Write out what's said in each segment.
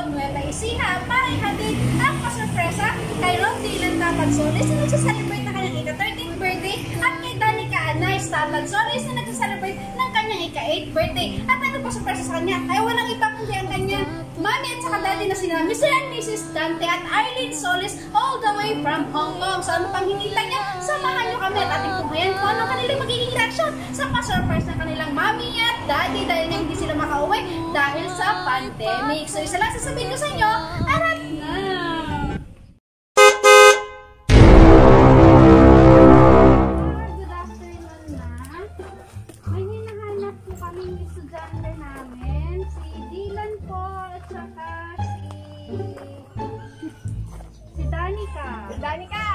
Nueva Ecija para ihatid ang pasurpresa kay Ron Dylan Tapansolis na nagsaselebrate na kanyang ika-13th birthday at kay Danica Anay Tapansolis na nagsaselebrate ng kanyang ika-8th birthday. At ano pa surpresa sa kanya ay walang iba kundi ang kanyang mami at saka daddy na sila Mr. and Mrs. Dante at Arlene Solis all the way from Hong Kong. So ano pang hinihintay niya? Samahan niyo kami at ating tunghayan kung ano kanilang magiging reaction sa pa-surprise na kanilang mami at daddy dahil na hindi sila makauwi dahil sa pandemic. So isa lang sasabihin ko sa inyo, arat na! Good afternoon na. May hinahanap po kaming estudyante namin. Si Dylan po at saka si Danica. Danica!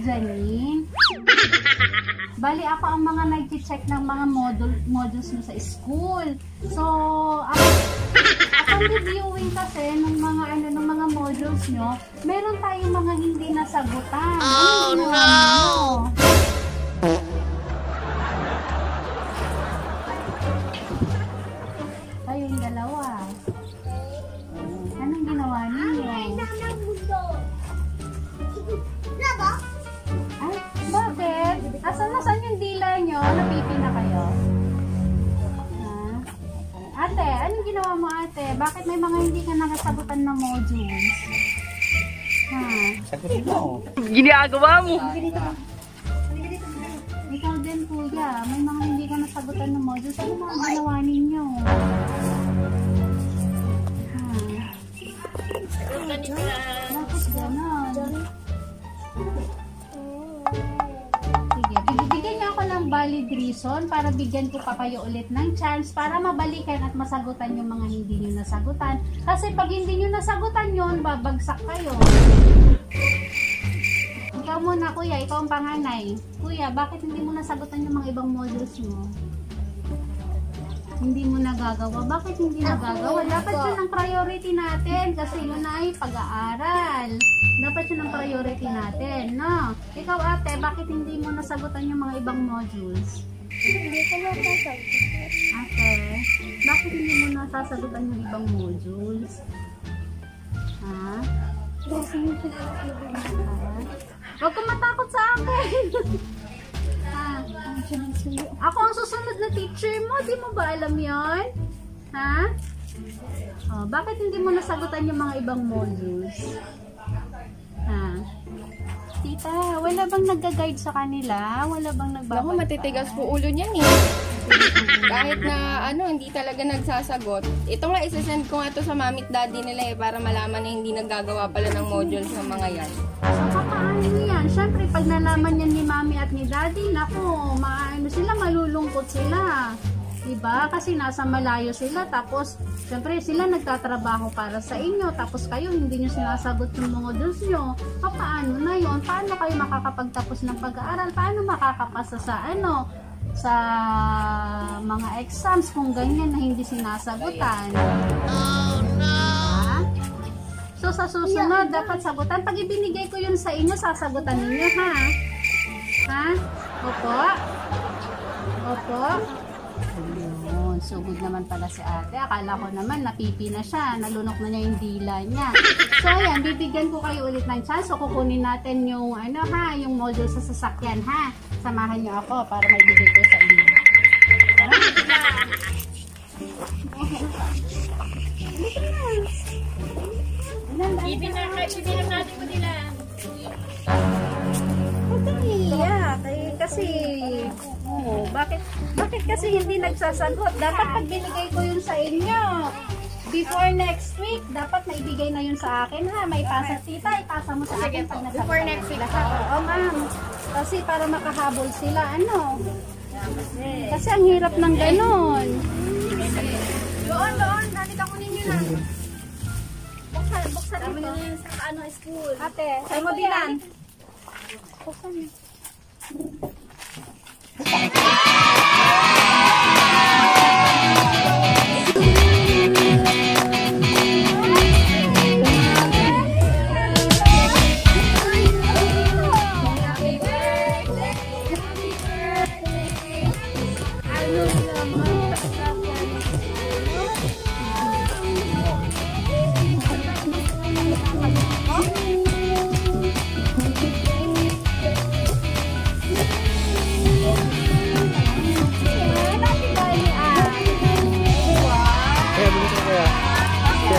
Janine. Bali ako ang mga nag-check ng mga modules nyo sa school. So, upon reviewing kasi ng mga modules nyo, meron tayong mga hindi nasagutan. Oh no! Kayong dalawa. Anong ginawa ninyo? Asan yung dila nyo? Napipi na kayo? Ha? Ate, anong ginawa mo ate? Bakit may mga hindi ka nakasagutan na modules? Ha? Sagutin mo. Ginagawa mo. Ikaw din kuya, may mga hindi ka nasagutan na modules. Ano mga ginawa ninyo? Ha? Bakit gano'n? Bigyan niyo ako ng valid reason para bigyan ko pa kayo ulit ng chance para mabalikan at masagutan yung mga hindi niyo nasagutan. Kasi pag hindi niyo nasagutan yun, babagsak kayo. Ikaw muna kuya, ikaw ang panganay. Kuya, bakit hindi mo nasagutan yung mga ibang modules mo? Hindi mo nagagawa. Bakit hindi nagagawa? Dapat yun ang priority natin kasi yun ay pag-aaral. Dapat yun ang priority natin, no? Ikaw ate, bakit hindi mo nasagutan yung mga ibang modules? Hindi ko nasasagot. Ate, bakit hindi mo nasasagutan yung ibang modules? Ha? Kasi hindi ko nasasagot. Huwag kang matakot sa akin. Ako ang susunod na teacher mo. Di mo ba alam yon? Ha? Oh, bakit hindi mo nasagutan yung mga ibang modules? Ha? Tita, wala bang nagga-guide sa kanila? Wala bang Ako, nagbabalik? matitigas po ulo niyan eh. Kahit na hindi talaga nagsasagot. Ito nga, isasend ko nga to sa mamit daddy nila eh, para malaman na hindi naggagawa pala ng modules ng mga yan. So, paano yan? Siyempre, pag nalaman yan ni mami at ni daddy, naku, malulungkot sila. Diba? Kasi nasa malayo sila, tapos, siyempre, sila nagtatrabaho para sa inyo, tapos kayo, hindi nyo sinasagot yung mga modules nyo. Paano na yun? Paano kayo makakapagtapos ng pag-aaral? Paano makakapasa sa sa mga exams kung ganyan na hindi sinasagutan? Oh no! So sa susunod, dapat sagutan. Pag ibinigay ko yun sa inyo, sasagutan ninyo, ha? Ha? Opo? Opo? Ayun, sugod naman pala si ate. Akala ko naman, napipi na siya. Nalunok na niya yung dila niya. So ayan, bibigyan ko kayo ulit ng chance. So kukunin natin yung, yung module sa sasakyan, ha? Samahan niyo ako para maibigay ko sa inyo. Tara, Ibinang natin ko nila. huwag kang iiyak. Kasi, bakit kasi hindi nagsasagot? Dapat pag binigay ko yun sa inyo, before next week, dapat maibigay na yun sa akin, ha? May pasa, tita, ipasa mo sa akin pag nasagot. Before next week. Oo, ma'am. Kasi para makahabol sila, Kasi ang hirap ng ganon. Doon, natin ako ninyo na. Buksan dito. Sa school. Ate, Saan mo bilan? buksan niyo.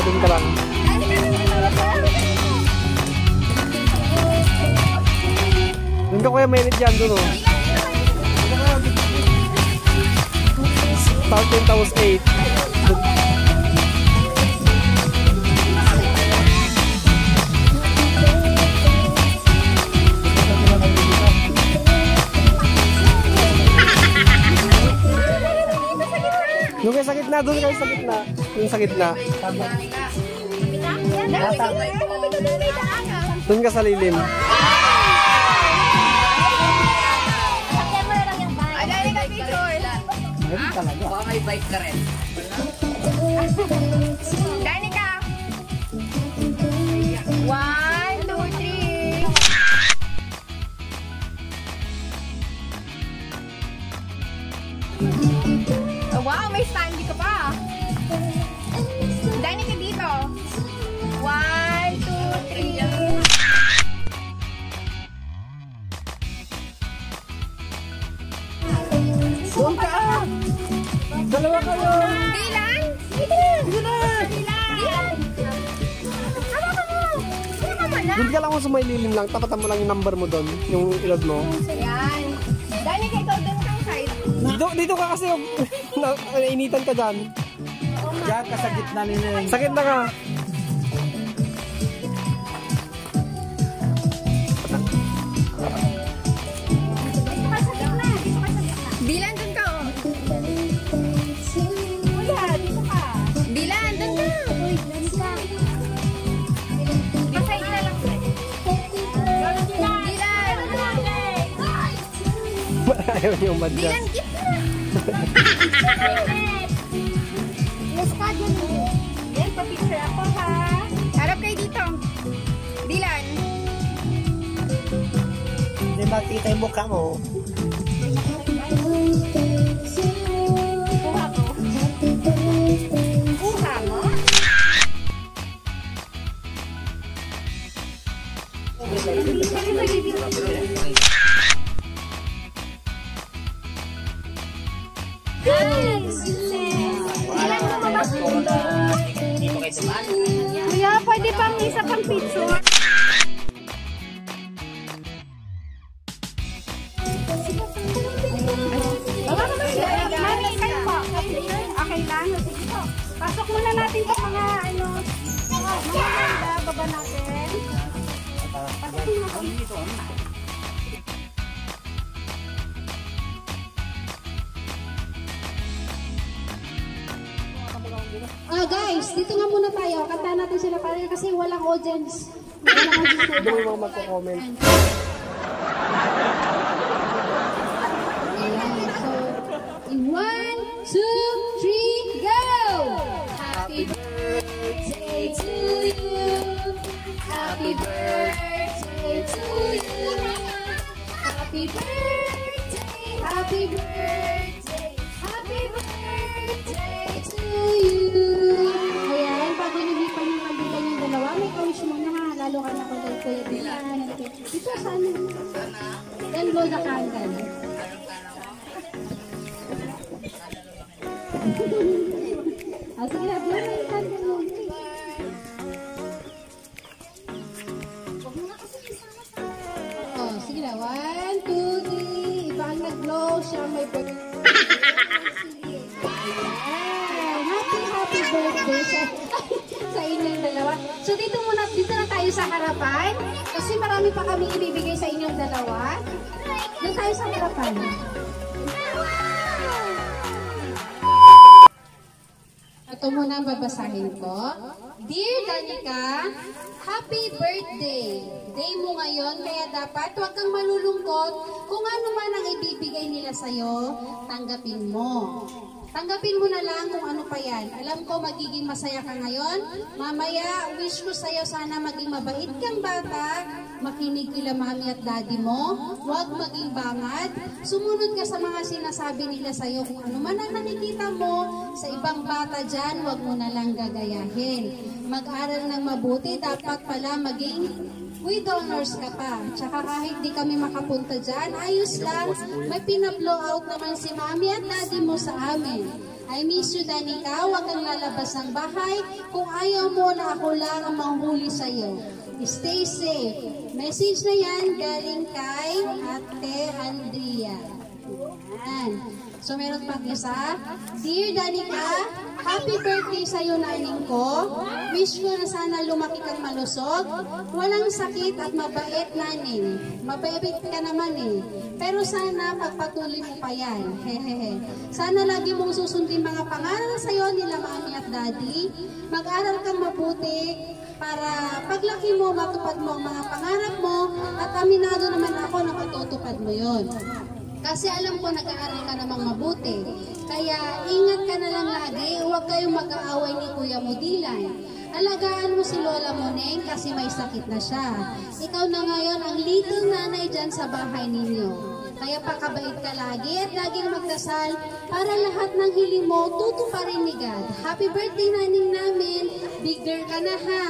Doon ka lang. Doon ka kuya, mainit dyan. Doon o. Fountain Towers 8. Doon kayo sa gitna, doon kayo sa gitna. Doon sa gitna. Doon ka sa lilim. Baka may bike ka rin. Danica! 1, 2, 3. Wow, may standy ka pa. Danica dito. 1, 2, 3. Doon ka! Dalawa kayo! Dilan! Dilan! Doon ka lang kung sa may lilim lang. Tapatan mo lang yung number mo doon. Yung ilog mo. Ayan. Danica, ikaw doon kang side. Dito ka kasi yung nainitan ka dyan. Diyan ka sa gitna nila. Sa gitna ka. Dilan, doon ka oh. Kuya, dito ka. Dilan, doon ka. Pasay na lang. Dilan! Ayaw niyo umad dyan. Dilan, gitna. Yan, pa-picture ako, ha? Harap kayo dito. Dilan. Hindi makita yung mukha mo. Kuha ko. Kuha mo? Guys! Ilan mo ba? isa pang picture. Baba ka ba siya? Mami, kayo po. Okay lang. Sige po. Pasok muna natin sa mga mga ganda. Baba natin. Pasok muna po. Guys, dito nga muna tayo. Kanta natin sila para kasi walang audience. Walang audience na Doon yung mga magko-comment. Ayan, so, 1, 2, 3, go! Happy birthday to you. Happy birthday to you. Happy birthday, happy birthday, happy birthday to you. Ayan, pag nilipan yung kandilan yung dalawa, may kawish mo na ha. Lalo ka na kung dahil kuya Dylan. Dito, sana. Then blow the candle. Sige na, blow na yung candle mo. Sige na, 1, 2, 3. Iba ang nag-blow, siya may birthday. Ayan, happy birthday sa inyong dalawa. So dito na tayo sa harapan kasi marami pa kami ibibigay sa inyong dalawa. Doon tayo sa harapan. Ito muna ang babasahin ko. Dear Danica, happy birthday! Day mo ngayon, kaya dapat huwag kang malulungkot kung ano man ang ibibigay nila sa'yo, tanggapin mo. Tanggapin mo na lang kung ano pa yan. Alam ko magiging masaya ka ngayon. Mamaya, wish ko sa'yo sana maging mabait kang bata. Makinig kila mami at daddy mo. Huwag maging bangad. Sumunod ka sa mga sinasabi nila sa'yo. Kung ano man ang nakikita mo sa ibang bata dyan, huwag mo na lang gagayahin. Mag-aral ng mabuti. Dapat pala maging with honors ka pa. Tsaka kahit di kami makapunta dyan, ayos lang. May pinablow out naman si mami at daddy mo sa amin. I miss you, Danica. Huwag kang lalabas ng bahay. Kung ayaw mo na ako lang ang manghuli sa'yo. Stay safe. Message na yan galing kay Ate Andrea. Yan. So meron pang isa. Dear Danica, happy birthday sa'yo, naning ko. Wish ko na sana lumaki kang malusog. Walang sakit at mabait, naning. Mabait ka naman eh. Pero sana pagpatuloy mo pa yan. Hehehe. Sana lagi mong susundin mga pangaral sa'yo nila mami at daddy. Mag-aral kang mabuti para paglaki mo, matupad mo ang mga pangarap mo at aminado naman ako na matutupad mo yon. Kasi alam ko nag-aaral ka namang mabuti. Kaya ingat ka na lang lagi, huwag kayong mag-aaway ni Kuya mo Dylan. Alagaan mo si Lola Moneng kasi may sakit na siya. Ikaw na ngayon ang little nanay dyan sa bahay ninyo. Kaya pakabait ka lagi at laging magdasal para lahat ng hiling mo tutuparin ni God. Happy birthday, naning namin. Big girl ka na ha.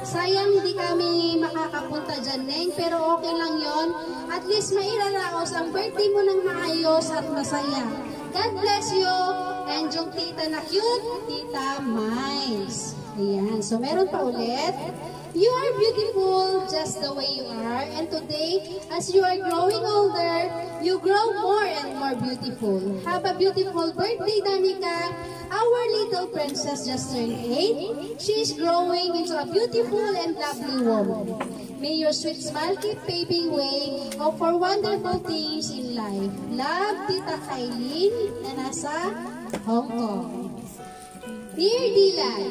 Sayang hindi kami makakapunta dyan, Neng, pero okay lang yon. At least mairaraos ang birthday mo ng maayos at masaya. God bless you. And yung tita na cute, Tita Miles. Ayan. So meron pa ulit. You are beautiful just the way you are. And today, as you are growing older, you grow more and more beautiful. Have a beautiful birthday, Danica. Our little princess just turned 8. She is growing into a beautiful and lovely woman. May your sweet smile keep paving way for wonderful things in life. Love, Tita Kailin na nasa Hong Kong. Dear Dylan,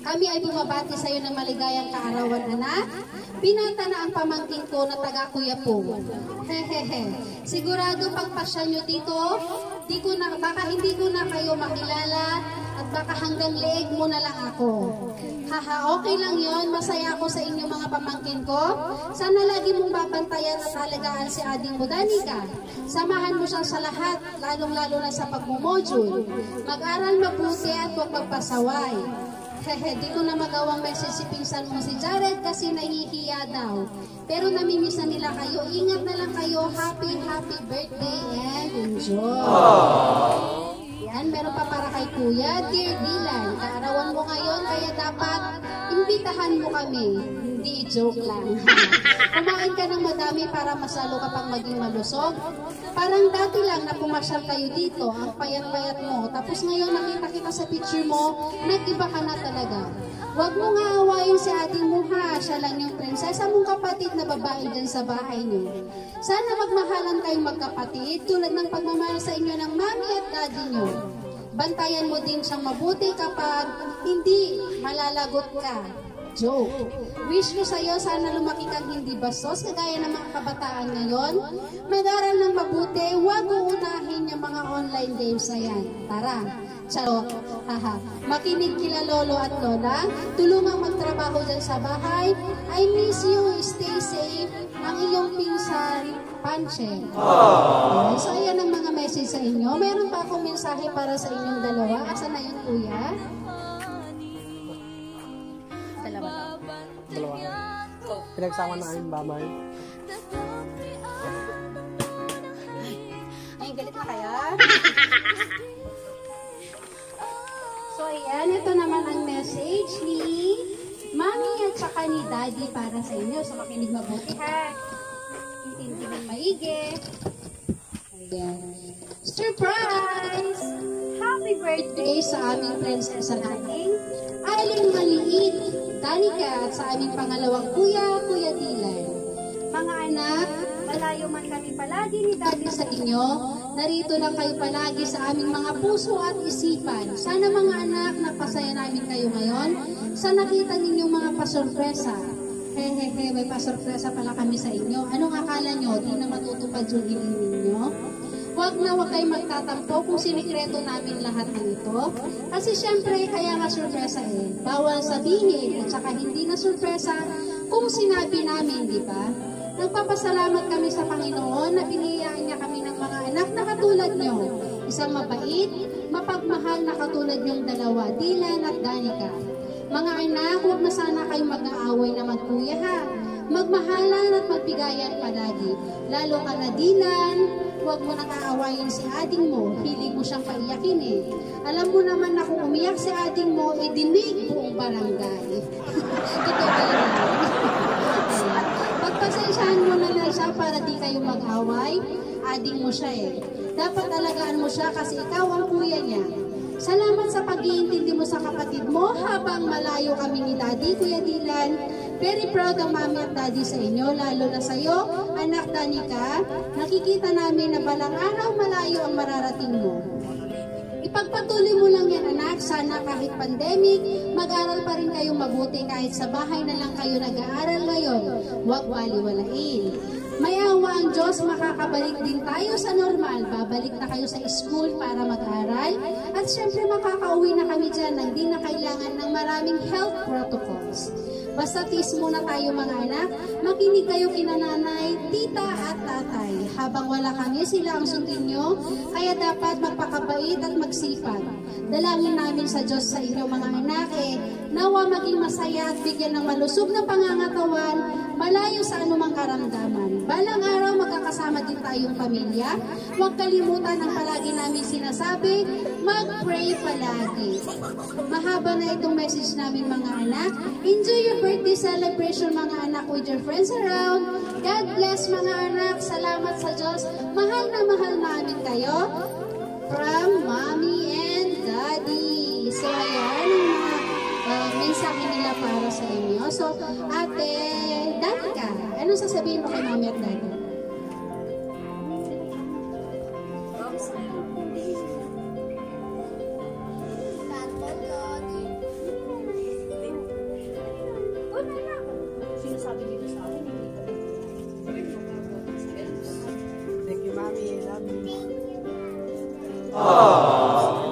kami ay bumabati sa iyo ng maligayang kaarawan, anak. Binata na ang pamangkin ko na taga Kuya Pong. Hehehe. Sigurado pagpasyal nyo dito, baka hindi ko na kayo makilala at baka hanggang leeg mo na lang ako. Haha, okay lang yon. Masaya ako sa inyong mga pamangkin ko. Sana lagi mong babantayan at halagaan si ading mo, Danica. Samahan mo siya sa lahat, lalong-lalo na sa pagmumodule. Mag-aral mabuti at huwag magpasaway. Hehe, di ko na magawang message si pinsan mo si Jared kasi nahihiya daw. Pero namimiss na nila kayo. Ingat na lang kayo. Happy birthday and enjoy. Yan, meron pa para kay Kuya. Dear Dylan, kaarawan mo ngayon kaya dapat hindi imbitahan mo kami. Hindi, joke lang. Kumain ka ng madami para mas lalo ka pang maging malusog. Parang dati lang na pumasyal kayo dito, ang payat-payat mo. Tapos ngayon nakita kita sa picture mo, nag-iba ka na talaga. Huwag mo nga awayin si ating mo ha. Siya lang yung prinsesa mong kapatid na babae dyan sa bahay niyo. Sana magmahalan kayong magkapatid tulad ng pagmamahal sa inyo ng mami at daddy niyo. Bantayan mo din siyang mabuti kapag hindi malalagot ka. Joke. Wish ko sa'yo sana lumaki kang hindi bastos kagaya ng mga kabataan ngayon. Mag-aral ng mabuti, huwag uunahin yung mga online games na yan. Tara. Charot. Haha. Makinig kila lolo at lola. Tulungang magtrabaho dyan sa bahay. I miss you. Stay safe. Ang iyong pinsan, Panche. Okay, so ayan ang mga message sa inyo. Meron pa akong mensahe para sa inyong dalawa. Asan na yun, kuya? Dalawa. Pinagsama na aming babay. Ay, galit na kaya? So ayan, ito naman ang message ni Mami at saka ni Daddy para sa inyo. So makinig mabuti ha. Intindi ng maigi. Ayan. Surprise! Happy birthday sa aming prinsesa nating Aling Maliit, Danica, at sa aming pangalawang kuya, Kuya Dylan. Mga anak, malayo man kami palagi ni Daddy sa inyo, narito lang kayo palagi sa aming mga puso at isipan. Sana mga anak, napasaya namin kayo ngayon sa nakita ninyong mga pasurpresa. Hehehe, may pasurpresa pala kami sa inyo. Anong akala nyo? Di na matutupad yung hiling ninyo? Huwag kayong magtatampo kung sinikreto namin lahat ng ito. Kasi syempre, kaya nga surpresa eh. Bawal sabihin at saka hindi na surpresa kung sinabi namin, di ba? Nagpapasalamat kami sa Panginoon na biniyayaan niya kami ng mga anak na katulad nyo. Isang mabait, mapagmahal na katulad nyong dalawa, Dylan at Danica. Mga anak, huwag na sana kayong mag-aaway na magkuya ha. Magmahalan at magbigayan palagi. Lalo ka na Dylan, huwag mo nang aawayin si ading mo. Hilig mo siyang paiyakin eh. Alam mo naman na kung umiyak si ading mo, idinig buong barangay. Totoo ba yun? Pagpasensyahan mo na lang siya para di kayo mag-away. Ading mo siya eh. Dapat alagaan mo siya kasi ikaw ang kuya niya. Salamat sa pag-iintindi mo sa kapatid mo habang malayo kami ni Daddy, Kuya Dylan. Very proud ang mami at daddy sa inyo, lalo na sa iyo, anak Danica. Nakikita namin na balang araw malayo ang mararating mo. Ipagpatuloy mo lang yan anak, sana kahit pandemic, mag-aral pa rin kayong mabuti kahit sa bahay na lang kayo nag-aaral ngayon. Huwag baliwalain. May awa ang Diyos, makakabalik din tayo sa normal. Babalik na kayo sa school para mag-aral. At syempre makakauwi na kami dyan na hindi na kailangan ng maraming health protocols. Basta tiis muna tayo mga anak, makinig kayo kina nanay, tita at tatay. Habang wala kami, sila ang sundin nyo, kaya dapat magpakabait at magsipag. Dalangin namin sa Diyos sa inyo mga anak nawa maging masaya at bigyan ng malusog na pangangatawan, malayo sa anumang karamdaman. Balang araw magkakasama din tayong pamilya. Huwag kalimutan ang palagi namin sinasabi, mag-pray palagi. Mahaba na itong message namin mga anak. Enjoy your birthday celebration mga anak with your friends around. God bless mga anak. Salamat sa Diyos. Mahal na namin kayo. From Mommy and Daddy. So ayan ang mensahe nila para sa inyo. So ate Danica, ano sasabihin mo kay Mommy at Daddy?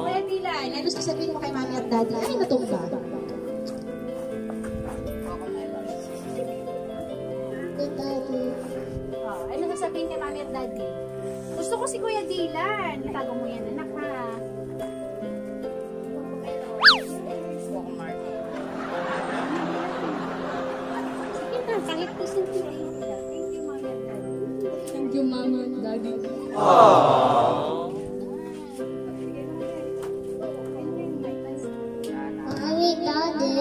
Kuya Dylan, ano sasabihin mo kay Mami at Daddy? Ay, natumba. Ano sasabihin kay Mami at Daddy? Gusto ko si Kuya Dylan. Tago mo yan, anak ha. Sige na, kahit isang pinay. Thank you, Mami at Daddy. Thank you, Mama and Daddy. Mami, Daddy.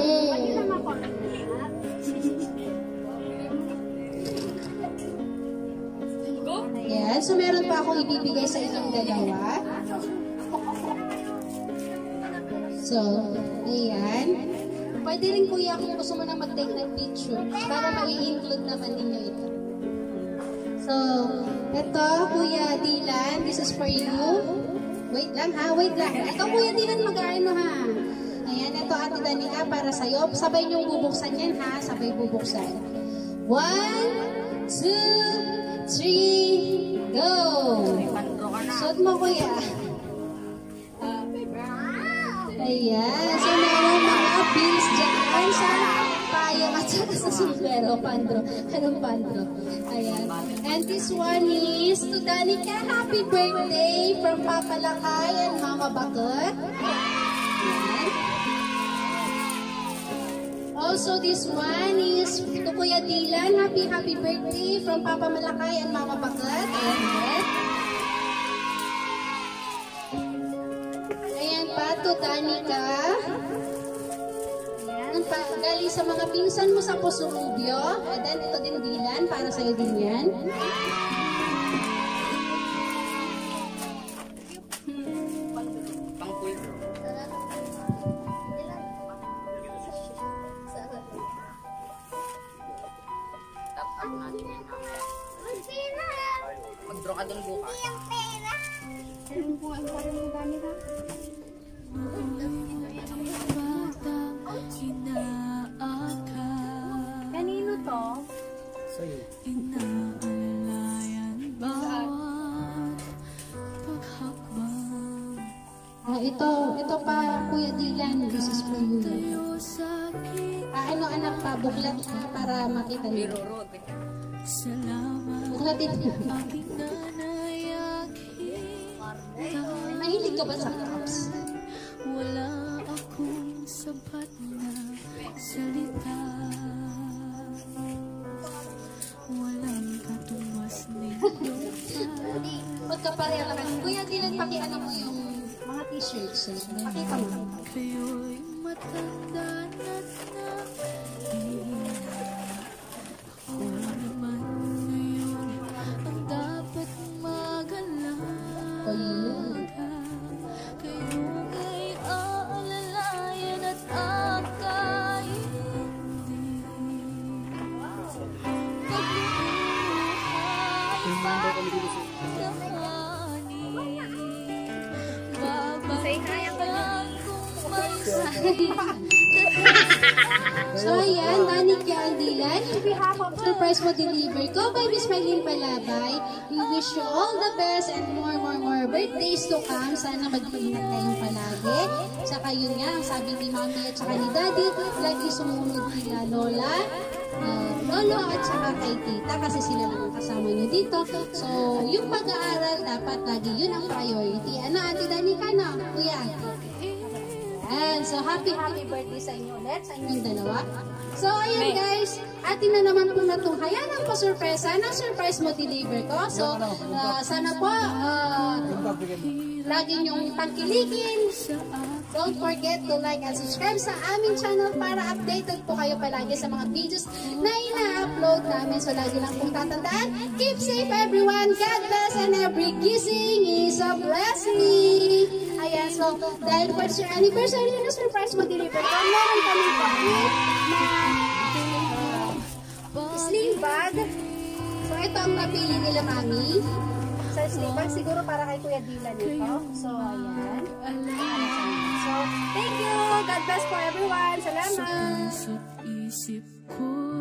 So, meron pa akong ibibigay sa inyong dalawa. So, ayan. Pwede rin kuya kung gusto mo na mag-take ng picture para mai-include naman ninyo ito. So, ito, Kuya Dylan, this is for you. Wait lang ha, wait lang. Ito, Kuya Dylan, mag-ano ha. Ayan, ito Ate Danica para sa'yo. Sabay niyong bubuksan yan ha, sabay bubuksan. 1, 2, 3, go! Suot mo, Kuya. Ayan, so merong mga beans dyan sa payong at saka sa sombrero, pandro. Anong pandro? Ayan. And this one is to Danica, happy birthday from Papa Lakay and Mama Bakut. Ayan. Also, this one is to Kuya Dylan, happy birthday from Papa Malakay and Mama Bakut. Ayan. Ayan pa, to Danica. Ayan pa, galing sa mga pinsan mo sa Posurubio. And then, ito din Dylan, para sa'yo din yan. Mag-draw ka dun bukas. Kanino to? Sa'yo. Ito pa, Kuya Dylan, this is for you. Ano anak pa, buklat para makita niyo. Buklatin niyo. Mahilig ka ba sa cups? Wala akong sapat na salita. Walang katumbas nito. Magkapareha lang. Kuya Dylan, pakiano mo yung mga t-shirts. Pakita mo. Kayo'y matanda na't nahihina. Ako naman ngayon ang dapat mag-alaga. Kayo'y aalalayan at akaintindi. So ayan, Danica and Dylan, on behalf of surprise mo deliver ko by Miss Maylene Palabay, we wish you all the best and more birthdays to come. Sana mag-iingat kayong palagi. Tsaka yun nga, ang sabi ni Mami at saka ni Daddy, lagi sumunod kila Lola, Lolo at saka kay Tita kasi sila lang ang kasama nyo dito. So, yung pag-aaral dapat lagi yun ang priority. Ano, Ate Danica, no? Kuya? And so, happy birthday sa inyo ulit, sa inyong dalawa. So, ayan guys, atin na naman po natunghayan ang pasurpresa na surprise mo deliver ko. So, sana po, lagi niyong tangkilikin. Don't forget to like and subscribe sa aming channel para updated po kayo palagi sa mga videos na ina-upload namin. So, lagi lang pong tatandaan, keep safe everyone, God bless, and every kissing is a blessing. Ayan, so, dahil first year anniversary na surprise mo deliver ko, meron kami pakit na sling bag. So, ito ang napili nila, Mami. Sa sling bag, siguro para kay Kuya Dylan ito. So, ayan. So, thank you! God bless for everyone! Salamat! Sa isip ko